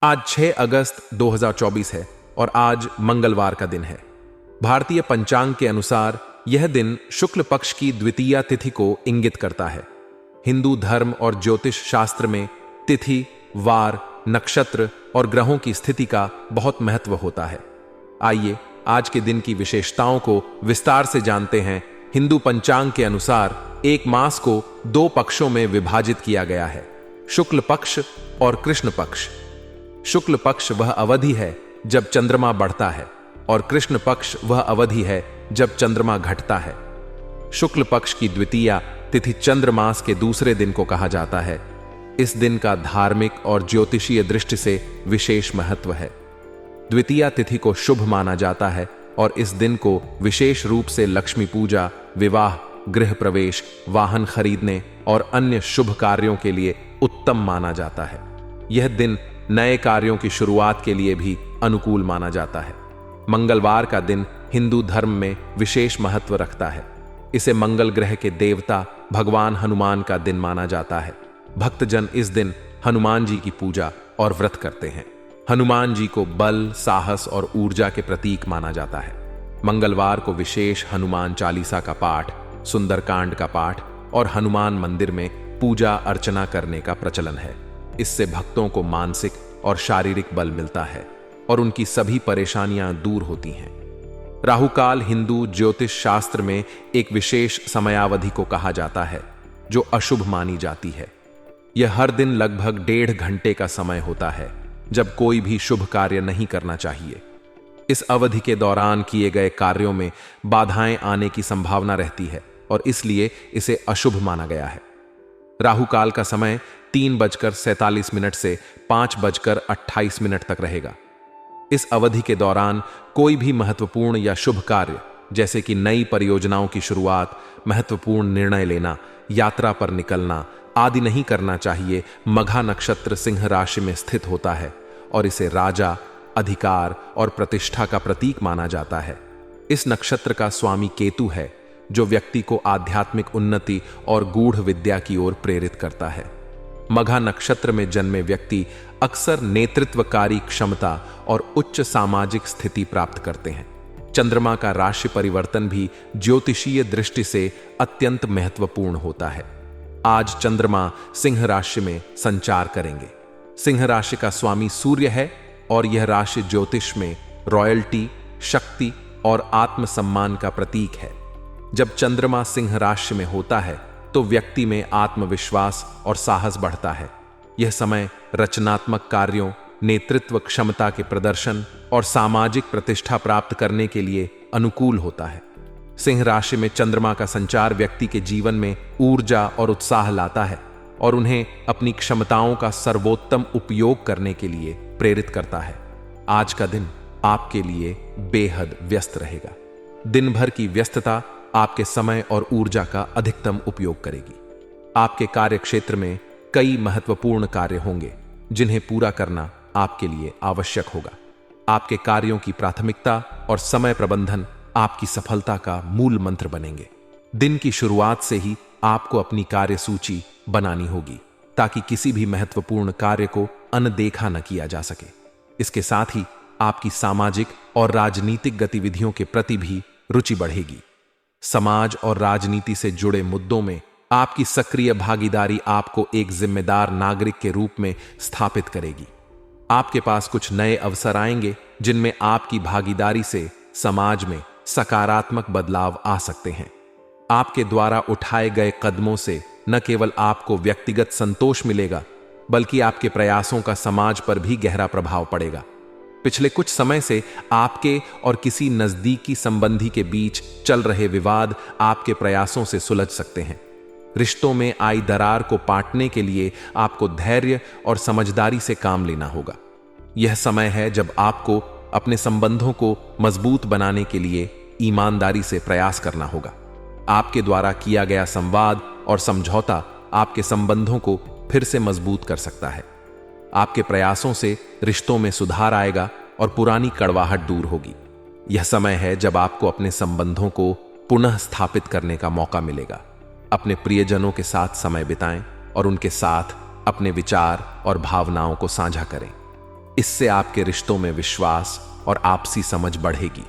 आज 6 अगस्त 2024 है और आज मंगलवार का दिन है। भारतीय पंचांग के अनुसार यह दिन शुक्ल पक्ष की द्वितीया तिथि को इंगित करता है। हिंदू धर्म और ज्योतिष शास्त्र में तिथि, वार, नक्षत्र और ग्रहों की स्थिति का बहुत महत्व होता है। आइए आज के दिन की विशेषताओं को विस्तार से जानते हैं। हिंदू पंचांग के अनुसार एक मास को 2 पक्षों में विभाजित किया गया है, शुक्ल पक्ष और कृष्ण पक्ष। शुक्ल पक्ष वह अवधि है जब चंद्रमा बढ़ता है और कृष्ण पक्ष वह अवधि है जब चंद्रमा घटता है। शुक्ल पक्ष की द्वितीया तिथि चंद्रमास के दूसरे दिन को कहा जाता है। इस दिन का धार्मिक और ज्योतिषीय दृष्टि से विशेष महत्व है। द्वितीया तिथि को शुभ माना जाता है और इस दिन को विशेष रूप से लक्ष्मी पूजा, विवाह, गृह प्रवेश, वाहन खरीदने और अन्य शुभ कार्यों के लिए उत्तम माना जाता है। यह दिन नए कार्यों की शुरुआत के लिए भी अनुकूल माना जाता है। मंगलवार का दिन हिंदू धर्म में विशेष महत्व रखता है। इसे मंगल ग्रह के देवता भगवान हनुमान का दिन माना जाता है। भक्तजन इस दिन हनुमान जी की पूजा और व्रत करते हैं। हनुमान जी को बल, साहस और ऊर्जा के प्रतीक माना जाता है। मंगलवार को विशेष हनुमान चालीसा का पाठ, सुंदरकांड का पाठ और हनुमान मंदिर में पूजा अर्चना करने का प्रचलन है। इससे भक्तों को मानसिक और शारीरिक बल मिलता है और उनकी सभी परेशानियां दूर होती हैं। राहुकाल हिंदू ज्योतिष शास्त्र में एक विशेष समयावधि को कहा जाता है जो अशुभ मानी जाती है। यह हर दिन लगभग 1.5 घंटे का समय होता है जब कोई भी शुभ कार्य नहीं करना चाहिए। इस अवधि के दौरान किए गए कार्यों में बाधाएं आने की संभावना रहती है और इसलिए इसे अशुभ माना गया है। राहुकाल का समय 3:47 से 5:28 तक रहेगा। इस अवधि के दौरान कोई भी महत्वपूर्ण या शुभ कार्य जैसे कि नई परियोजनाओं की शुरुआत, महत्वपूर्ण निर्णय लेना, यात्रा पर निकलना आदि नहीं करना चाहिए। मघा नक्षत्र सिंह राशि में स्थित होता है और इसे राजा, अधिकार और प्रतिष्ठा का प्रतीक माना जाता है। इस नक्षत्र का स्वामी केतु है जो व्यक्ति को आध्यात्मिक उन्नति और गूढ़ विद्या की ओर प्रेरित करता है। मघा नक्षत्र में जन्मे व्यक्ति अक्सर नेतृत्वकारी क्षमता और उच्च सामाजिक स्थिति प्राप्त करते हैं। चंद्रमा का राशि परिवर्तन भी ज्योतिषीय दृष्टि से अत्यंत महत्वपूर्ण होता है। आज चंद्रमा सिंह राशि में संचार करेंगे। सिंह राशि का स्वामी सूर्य है और यह राशि ज्योतिष में रॉयल्टी, शक्ति और आत्मसम्मान का प्रतीक है। जब चंद्रमा सिंह राशि में होता है तो व्यक्ति में आत्मविश्वास और साहस बढ़ता है। यह समय रचनात्मक कार्यों, नेतृत्व क्षमता के प्रदर्शन और सामाजिक प्रतिष्ठा प्राप्त करने के लिए अनुकूल होता है। सिंह राशि में चंद्रमा का संचार व्यक्ति के जीवन में ऊर्जा और उत्साह लाता है और उन्हें अपनी क्षमताओं का सर्वोत्तम उपयोग करने के लिए प्रेरित करता है। आज का दिन आपके लिए बेहद व्यस्त रहेगा। दिन भर की व्यस्तता आपके समय और ऊर्जा का अधिकतम उपयोग करेगी। आपके कार्य क्षेत्र में कई महत्वपूर्ण कार्य होंगे जिन्हें पूरा करना आपके लिए आवश्यक होगा। आपके कार्यों की प्राथमिकता और समय प्रबंधन आपकी सफलता का मूल मंत्र बनेंगे। दिन की शुरुआत से ही आपको अपनी कार्य सूची बनानी होगी ताकि किसी भी महत्वपूर्ण कार्य को अनदेखा न किया जा सके। इसके साथ ही आपकी सामाजिक और राजनीतिक गतिविधियों के प्रति भी रुचि बढ़ेगी। समाज और राजनीति से जुड़े मुद्दों में आपकी सक्रिय भागीदारी आपको एक जिम्मेदार नागरिक के रूप में स्थापित करेगी। आपके पास कुछ नए अवसर आएंगे जिनमें आपकी भागीदारी से समाज में सकारात्मक बदलाव आ सकते हैं। आपके द्वारा उठाए गए कदमों से न केवल आपको व्यक्तिगत संतोष मिलेगा बल्कि आपके प्रयासों का समाज पर भी गहरा प्रभाव पड़ेगा। पिछले कुछ समय से आपके और किसी नजदीकी संबंधी के बीच चल रहे विवाद आपके प्रयासों से सुलझ सकते हैं। रिश्तों में आई दरार को पाटने के लिए आपको धैर्य और समझदारी से काम लेना होगा। यह समय है जब आपको अपने संबंधों को मजबूत बनाने के लिए ईमानदारी से प्रयास करना होगा। आपके द्वारा किया गया संवाद और समझौता आपके संबंधों को फिर से मजबूत कर सकता है। आपके प्रयासों से रिश्तों में सुधार आएगा और पुरानी कड़वाहट दूर होगी। यह समय है जब आपको अपने संबंधों को पुनः स्थापित करने का मौका मिलेगा। अपने प्रियजनों के साथ समय बिताएं और उनके साथ अपने विचार और भावनाओं को साझा करें। इससे आपके रिश्तों में विश्वास और आपसी समझ बढ़ेगी।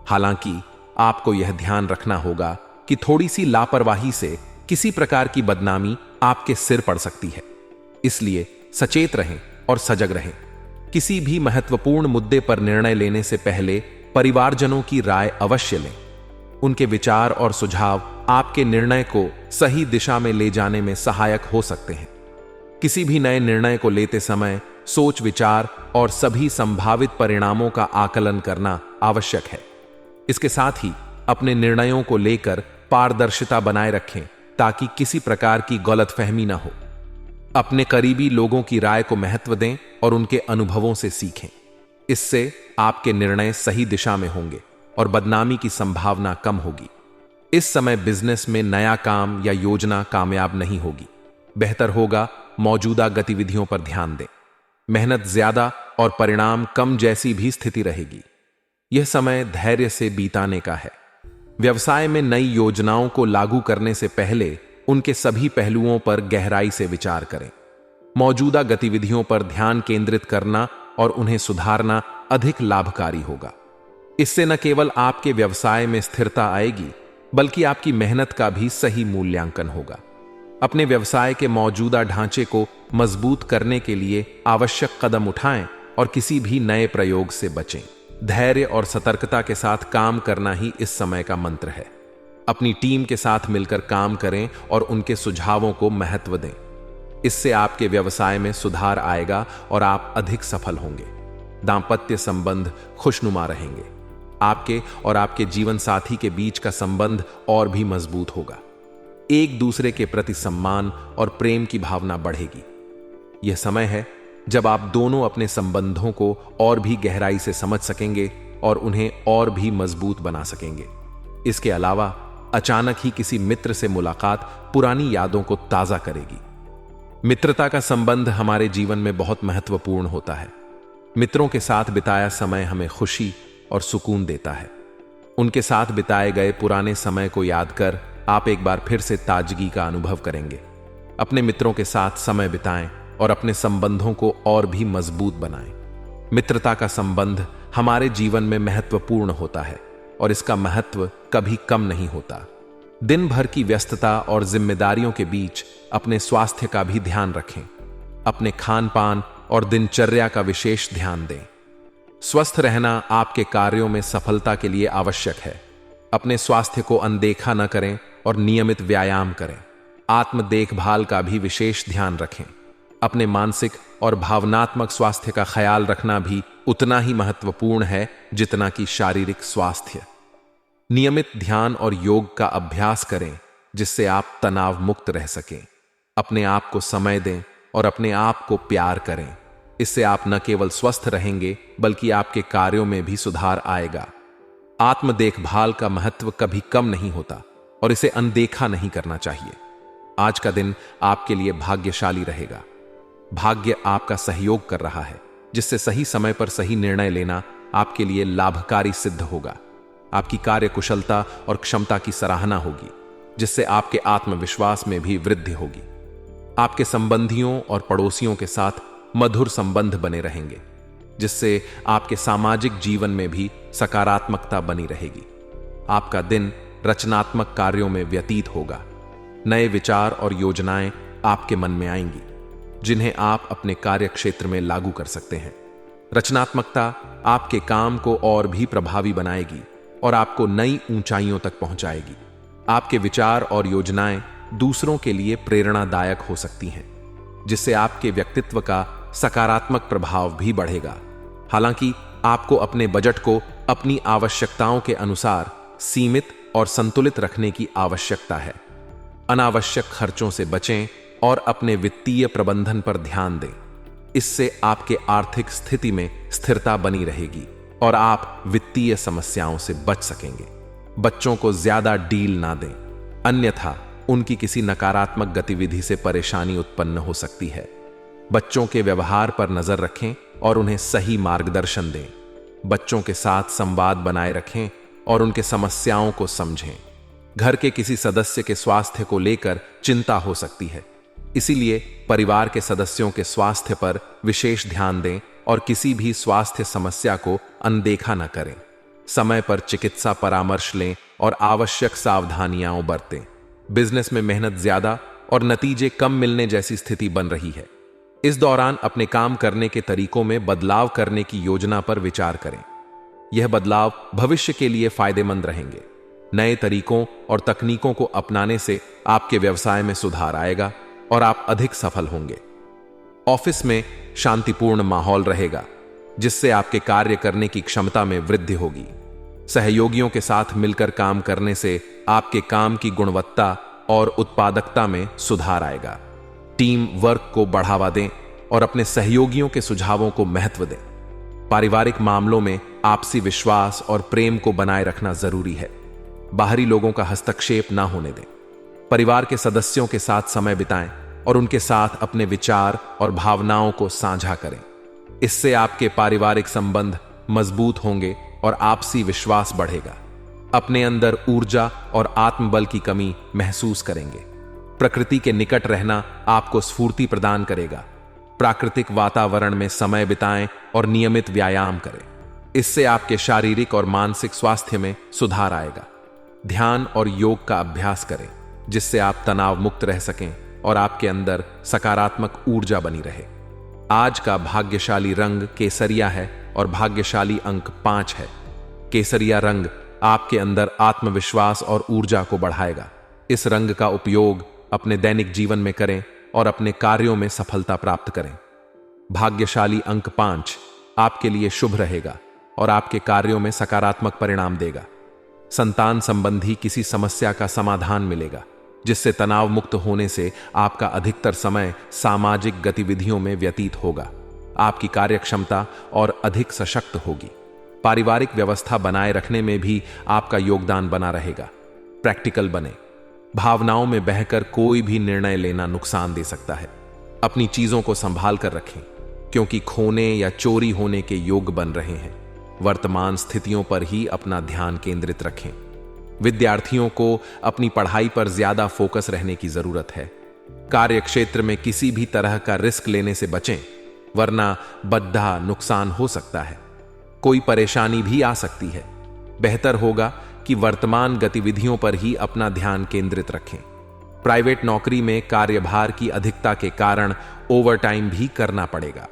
हालांकि आपको यह ध्यान रखना होगा कि थोड़ी सी लापरवाही से किसी प्रकार की बदनामी आपके सिर पड़ सकती है। इसलिए सचेत रहें और सजग रहें। किसी भी महत्वपूर्ण मुद्दे पर निर्णय लेने से पहले परिवारजनों की राय अवश्य लें। उनके विचार और सुझाव आपके निर्णय को सही दिशा में ले जाने में सहायक हो सकते हैं। किसी भी नए निर्णय को लेते समय सोच विचार और सभी संभावित परिणामों का आकलन करना आवश्यक है। इसके साथ ही अपने निर्णयों को लेकर पारदर्शिता बनाए रखें ताकि किसी प्रकार की गलतफहमी न हो। अपने करीबी लोगों की राय को महत्व दें और उनके अनुभवों से सीखें। इससे आपके निर्णय सही दिशा में होंगे और बदनामी की संभावना कम होगी। इस समय बिजनेस में नया काम या योजना कामयाब नहीं होगी। बेहतर होगा मौजूदा गतिविधियों पर ध्यान दें। मेहनत ज्यादा और परिणाम कम जैसी भी स्थिति रहेगी। यह समय धैर्य से बीताने का है। व्यवसाय में नई योजनाओं को लागू करने से पहले उनके सभी पहलुओं पर गहराई से विचार करें। मौजूदा गतिविधियों पर ध्यान केंद्रित करना और उन्हें सुधारना अधिक लाभकारी होगा। इससे न केवल आपके व्यवसाय में स्थिरता आएगी, बल्कि आपकी मेहनत का भी सही मूल्यांकन होगा। अपने व्यवसाय के मौजूदा ढांचे को मजबूत करने के लिए आवश्यक कदम उठाएं और किसी भी नए प्रयोग से बचें। धैर्य और सतर्कता के साथ काम करना ही इस समय का मंत्र है। अपनी टीम के साथ मिलकर काम करें और उनके सुझावों को महत्व दें। इससे आपके व्यवसाय में सुधार आएगा और आप अधिक सफल होंगे। दांपत्य संबंध खुशनुमा रहेंगे। आपके और आपके जीवन साथी के बीच का संबंध और भी मजबूत होगा। एक दूसरे के प्रति सम्मान और प्रेम की भावना बढ़ेगी। यह समय है जब आप दोनों अपने संबंधों को और भी गहराई से समझ सकेंगे और उन्हें और भी मजबूत बना सकेंगे। इसके अलावा अचानक ही किसी मित्र से मुलाकात पुरानी यादों को ताजा करेगी। मित्रता का संबंध हमारे जीवन में बहुत महत्वपूर्ण होता है। मित्रों के साथ बिताया समय हमें खुशी और सुकून देता है। उनके साथ बिताए गए पुराने समय को याद कर आप एक बार फिर से ताजगी का अनुभव करेंगे। अपने मित्रों के साथ समय बिताएं और अपने संबंधों को और भी मजबूत बनाएं। मित्रता का संबंध हमारे जीवन में महत्वपूर्ण होता है और इसका महत्व कभी कम नहीं होता। दिन भर की व्यस्तता और जिम्मेदारियों के बीच अपने स्वास्थ्य का भी ध्यान रखें। अपने खान पान और दिनचर्या का विशेष ध्यान दें। स्वस्थ रहना आपके कार्यों में सफलता के लिए आवश्यक है। अपने स्वास्थ्य को अनदेखा न करें और नियमित व्यायाम करें। आत्म देखभाल का भी विशेष ध्यान रखें। अपने मानसिक और भावनात्मक स्वास्थ्य का ख्याल रखना भी उतना ही महत्वपूर्ण है जितना कि शारीरिक स्वास्थ्य। नियमित ध्यान और योग का अभ्यास करें जिससे आप तनाव मुक्त रह सकें। अपने आप को समय दें और अपने आप को प्यार करें। इससे आप न केवल स्वस्थ रहेंगे बल्कि आपके कार्यों में भी सुधार आएगा। आत्म देखभाल का महत्व कभी कम नहीं होता और इसे अनदेखा नहीं करना चाहिए। आज का दिन आपके लिए भाग्यशाली रहेगा। भाग्य आपका सहयोग कर रहा है, जिससे सही समय पर सही निर्णय लेना आपके लिए लाभकारी सिद्ध होगा। आपकी कार्य कुशलता और क्षमता की सराहना होगी, जिससे आपके आत्मविश्वास में भी वृद्धि होगी। आपके संबंधियों और पड़ोसियों के साथ मधुर संबंध बने रहेंगे, जिससे आपके सामाजिक जीवन में भी सकारात्मकता बनी रहेगी। आपका दिन रचनात्मक कार्यों में व्यतीत होगा। नए विचार और योजनाएं आपके मन में आएंगी, जिन्हें आप अपने कार्य क्षेत्र में लागू कर सकते हैं। रचनात्मकता आपके काम को और भी प्रभावी बनाएगी और आपको नई ऊंचाइयों तक पहुंचाएगी। आपके विचार और योजनाएं दूसरों के लिए प्रेरणादायक हो सकती हैं, जिससे आपके व्यक्तित्व का सकारात्मक प्रभाव भी बढ़ेगा। हालांकि आपको अपने बजट को अपनी आवश्यकताओं के अनुसार सीमित और संतुलित रखने की आवश्यकता है। अनावश्यक खर्चों से बचें और अपने वित्तीय प्रबंधन पर ध्यान दें। इससे आपके आर्थिक स्थिति में स्थिरता बनी रहेगी और आप वित्तीय समस्याओं से बच सकेंगे। बच्चों को ज्यादा डील ना दें, अन्यथा उनकी किसी नकारात्मक गतिविधि से परेशानी उत्पन्न हो सकती है। बच्चों के व्यवहार पर नजर रखें और उन्हें सही मार्गदर्शन दें। बच्चों के साथ संवाद बनाए रखें और उनके समस्याओं को समझें। घर के किसी सदस्य के स्वास्थ्य को लेकर चिंता हो सकती है, इसीलिए परिवार के सदस्यों के स्वास्थ्य पर विशेष ध्यान दें और किसी भी स्वास्थ्य समस्या को अनदेखा न करें। समय पर चिकित्सा परामर्श लें और आवश्यक सावधानियां बरतें। बिजनेस में मेहनत ज्यादा और नतीजे कम मिलने जैसी स्थिति बन रही है। इस दौरान अपने काम करने के तरीकों में बदलाव करने की योजना पर विचार करें। यह बदलाव भविष्य के लिए फायदेमंद रहेंगे। नए तरीकों और तकनीकों को अपनाने से आपके व्यवसाय में सुधार आएगा और आप अधिक सफल होंगे। ऑफिस में शांतिपूर्ण माहौल रहेगा, जिससे आपके कार्य करने की क्षमता में वृद्धि होगी। सहयोगियों के साथ मिलकर काम करने से आपके काम की गुणवत्ता और उत्पादकता में सुधार आएगा। टीम वर्क को बढ़ावा दें और अपने सहयोगियों के सुझावों को महत्व दें। पारिवारिक मामलों में आपसी विश्वास और प्रेम को बनाए रखना जरूरी है। बाहरी लोगों का हस्तक्षेप ना होने दें। परिवार के सदस्यों के साथ समय बिताएं और उनके साथ अपने विचार और भावनाओं को साझा करें। इससे आपके पारिवारिक संबंध मजबूत होंगे और आपसी विश्वास बढ़ेगा। अपने अंदर ऊर्जा और आत्मबल की कमी महसूस करेंगे। प्रकृति के निकट रहना आपको स्फूर्ति प्रदान करेगा। प्राकृतिक वातावरण में समय बिताएं और नियमित व्यायाम करें। इससे आपके शारीरिक और मानसिक स्वास्थ्य में सुधार आएगा। ध्यान और योग का अभ्यास करें, जिससे आप तनाव मुक्त रह सकें और आपके अंदर सकारात्मक ऊर्जा बनी रहे। आज का भाग्यशाली रंग केसरिया है और भाग्यशाली अंक 5 है। केसरिया रंग आपके अंदर आत्मविश्वास और ऊर्जा को बढ़ाएगा। इस रंग का उपयोग अपने दैनिक जीवन में करें और अपने कार्यों में सफलता प्राप्त करें। भाग्यशाली अंक 5 आपके लिए शुभ रहेगा और आपके कार्यों में सकारात्मक परिणाम देगा। संतान संबंधी किसी समस्या का समाधान मिलेगा, जिससे तनाव मुक्त होने से आपका अधिकतर समय सामाजिक गतिविधियों में व्यतीत होगा। आपकी कार्यक्षमता और अधिक सशक्त होगी। पारिवारिक व्यवस्था बनाए रखने में भी आपका योगदान बना रहेगा। प्रैक्टिकल बने। भावनाओं में बहकर कोई भी निर्णय लेना नुकसान दे सकता है। अपनी चीजों को संभाल कर रखें, क्योंकि खोने या चोरी होने के योग बन रहे हैं। वर्तमान स्थितियों पर ही अपना ध्यान केंद्रित रखें। विद्यार्थियों को अपनी पढ़ाई पर ज्यादा फोकस रहने की जरूरत है। कार्य क्षेत्र में किसी भी तरह का रिस्क लेने से बचें, वरना बद्धा नुकसान हो सकता है। कोई परेशानी भी आ सकती है। बेहतर होगा कि वर्तमान गतिविधियों पर ही अपना ध्यान केंद्रित रखें। प्राइवेट नौकरी में कार्यभार की अधिकता के कारण ओवरटाइम भी करना पड़ेगा।